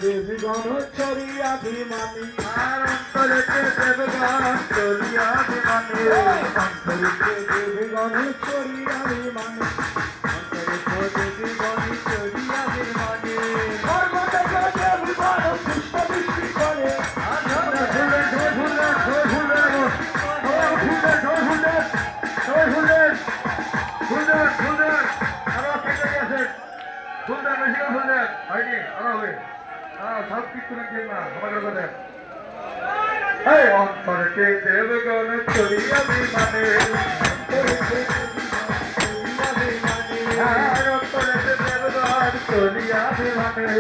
দেবগণ চরিয়া বিমানী আর অন্তরেতে দেবগণ চরিয়া বিমানী অন্তরিতে দেবগণ চরিয়া বিমানী অন্তরিতে দেবগণ চরিয়া বিমানী সর্বদা দেবগণ পুষ্প বৃষ্টি করে অন্তরকে দেবগণ চরিয়া বিমানে অন্তরকে দেবগণ চরিয়া বিমানে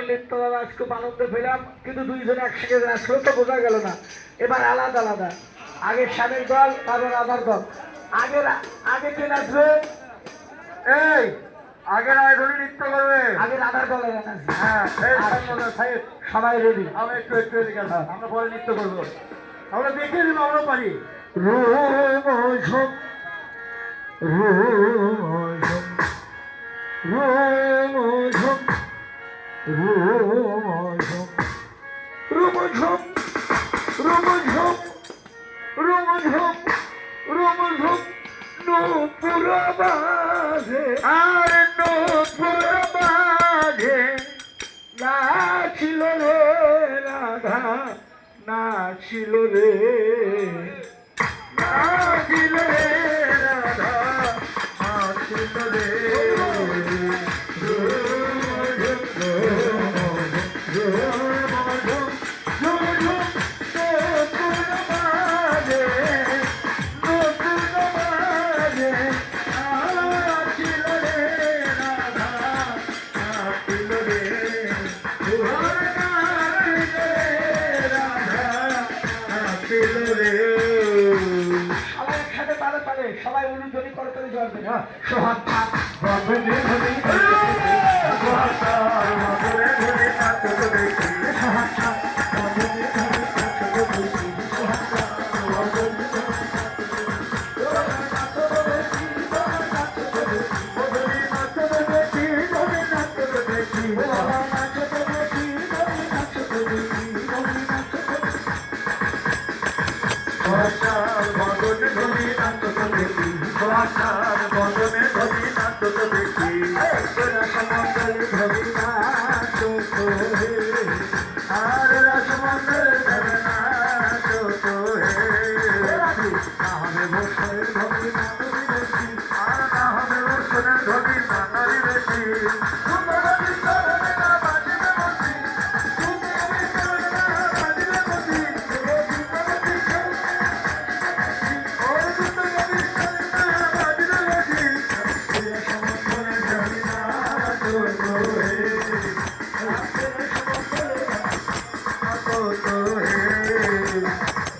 নৃত্য দাদা খুব আনন্দ পেলাম, কিন্তু দুইজনে একসঙ্গে আসলে তো বোঝা গেল না। এবার আলাদা আলাদা, আগে স্বামীর দল, তারপর রাধার দল। আগে কে নাচবে? এই আগে রায়ধনী নৃত্য করবে, আগে রাধার দলে নাচবে। হ্যাঁ, সবাই রেডি। আমরা একটু এদিকে আসবো, আমরা পরে নৃত্য করবো। আমরা দেখিয়ে দিব, আমরা পারি। নাচিল রে রাধা, নাচিল রে, নাচিল রে রাধা, নাচিল রে। সবাই অনুধ্বনি করতে যাবে না।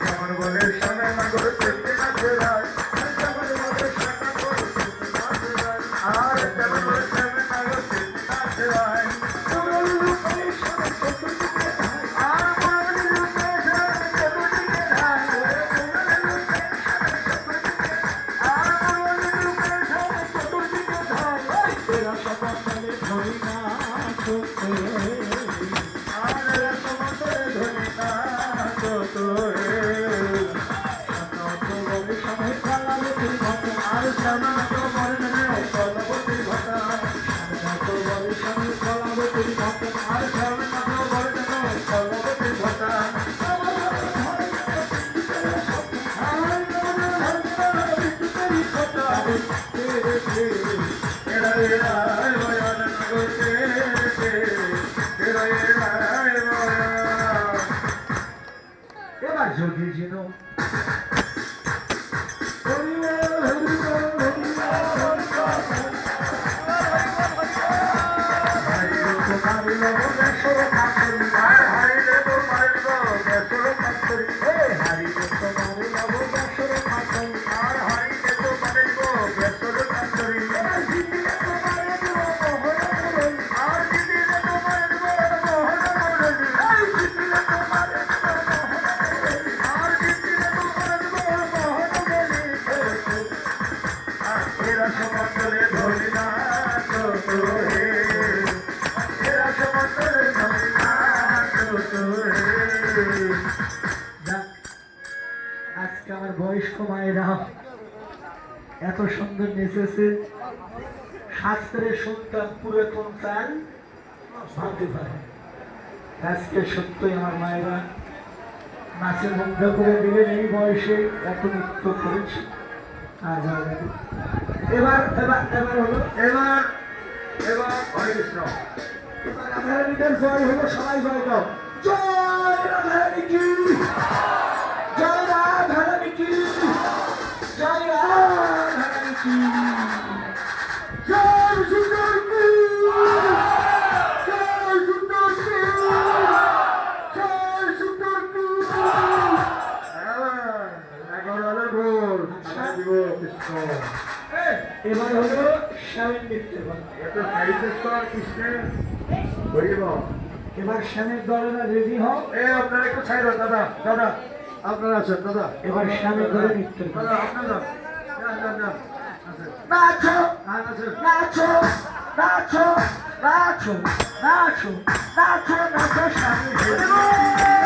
যেমন বলে সামনে না করে চলতে না ফেরায় আর যেমন বলে সামনে না করে চলতে না ফেরায় এবার যদি যেন আজকে আমার বয়স্ক মায়েরা এত সুন্দর নেচেছে শাস্ত্রের সন্তান পুরাতন চাল ভাবতে পারে আজকে সত্যই আমার মায়েরা নাচে মুগ্ধ করে দিলেন এই বয়সে এত নৃত্য করেছে এবার এবার এবার হলো এবার এবার হরে কৃষ্ণ এবার রাধারানীদের জয় হলো সবাই জয় দাও জয় রাধারানী কি জয় রাধারানী কি জয় রাধারানী কি জয় সুন্দর কি জয় সুন্দর কি জয় সুন্দর কি এবার হলো শ্যামের নৃত্য এবার শ্যামের দলেরা রেডি হও আপনারা একটু ছাইড়ো দাদা দাদা আপনারা আছেন দাদা এবার শ্যামের দলে নৃত্য দাদা আপনারা নাচো নাচো নাচো নাচো নাচো নাচো নাচো শ্যামের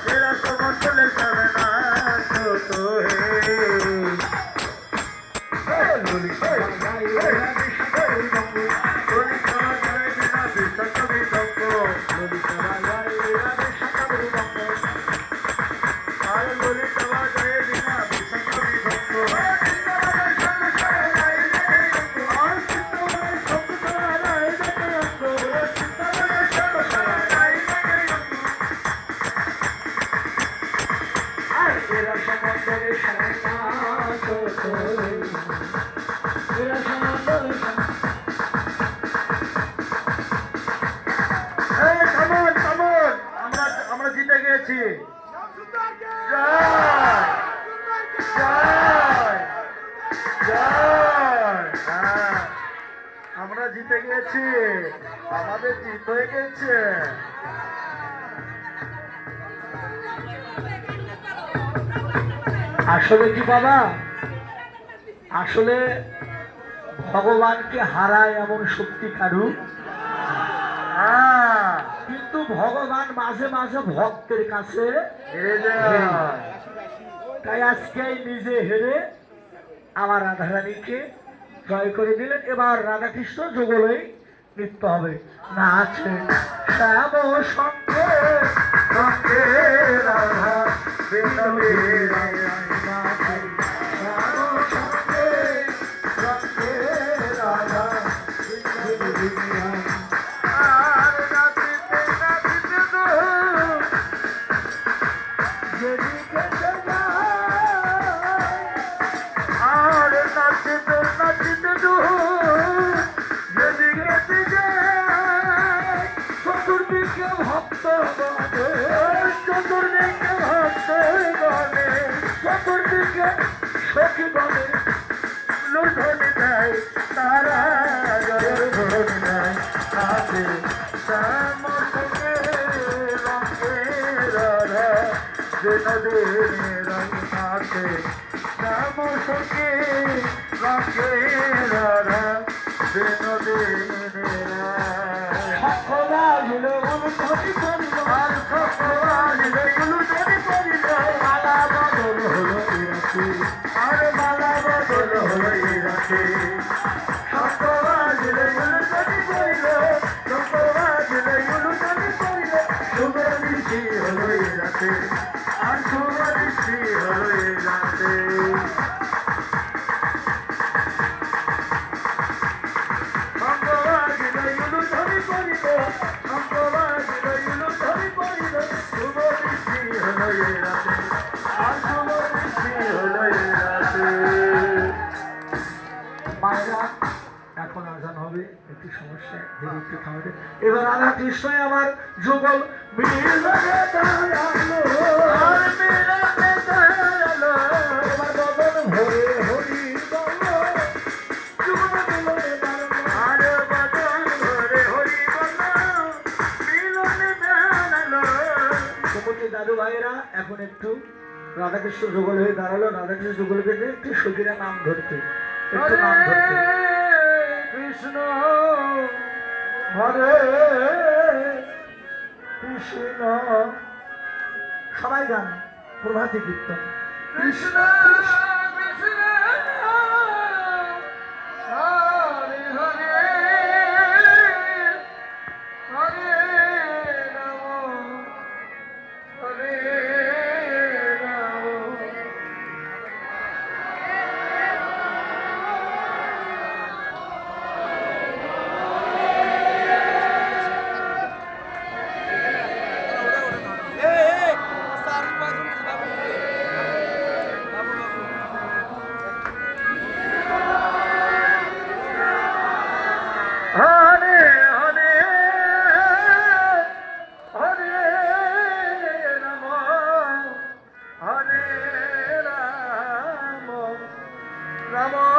तेरा समतल करना तो है ললিতা বাজায় এরা বিষাদর রঙ্গ ললিতা বাজায় বিনা বিষাদর রঙ্গ ললিতা বাজায় এরা বিষাদর রঙ্গ আর ললিতা বাজায় বিনা বিষাদর রঙ্গ এরা সমন্দরে সন্ন্যাস করে এরা সমন্দরে আমরা জিতে গেছি জয় জয় জয় হ্যাঁ আমরা জিতে গেছি আমাদের জিত হয়ে গেছে আসলে কি বাবা আসলে ভগবানকে হারায় এমন শক্তি কারু কিন্তু ভগবান মাঝে মাঝে ভক্তের কাছে হেরে যায় তাই আজকে নিজে হেরে আমার রাধারানীকে জয় করে দিলেন এবার রাধাকৃষ্ণ যুগলই নৃত্য হবে না আছে শ্যাম সঙ্গে সঙ্গে রাধা বিনবী ভক্ত চতুর্দিকে ভক্ত গণে চতুর্দিকে সখী গণে লুঠনে দেয় তারা ধরে দেয় আছে শ্যাম সঙ্গে রঙে রাধা বিনোদিনী রঙ আছে শ্যাম সঙ্গে রঙে রাধা বিনোদিনী আর মালা বদল হলো রাতে সকবাজলে উলুটনি পড়িল সকবাজলে উলুটনি পড়িল শুভ বৃষ্টি হলো রাতে আর শুভ বৃষ্টি হলো রাতে সকবাজলে উলুটনি পড়িল সকবাজলে উলুটনি পড়িল শুভ বৃষ্টি হলো রাতে আর শুভ বৃষ্টি হলো মায়েরা এখন আজান হবে একটু সমস্যা একটু থামবে এবার রাধা কৃষ্ণই আমার যুগল এবার বদন ভরে হরি দাদু ভাইয়েরা এখন একটু রাধাকৃষ্ণ যুগল হয়ে দাঁড়ালো রাধাকৃষ্ণ যুগলকে একটু সখীরা নাম ধরতে একটু নাম ধরতে কৃষ্ণ হরে কৃষ্ণ সবাই গান প্রভাতী কীর্তন কৃষ্ণ Ramo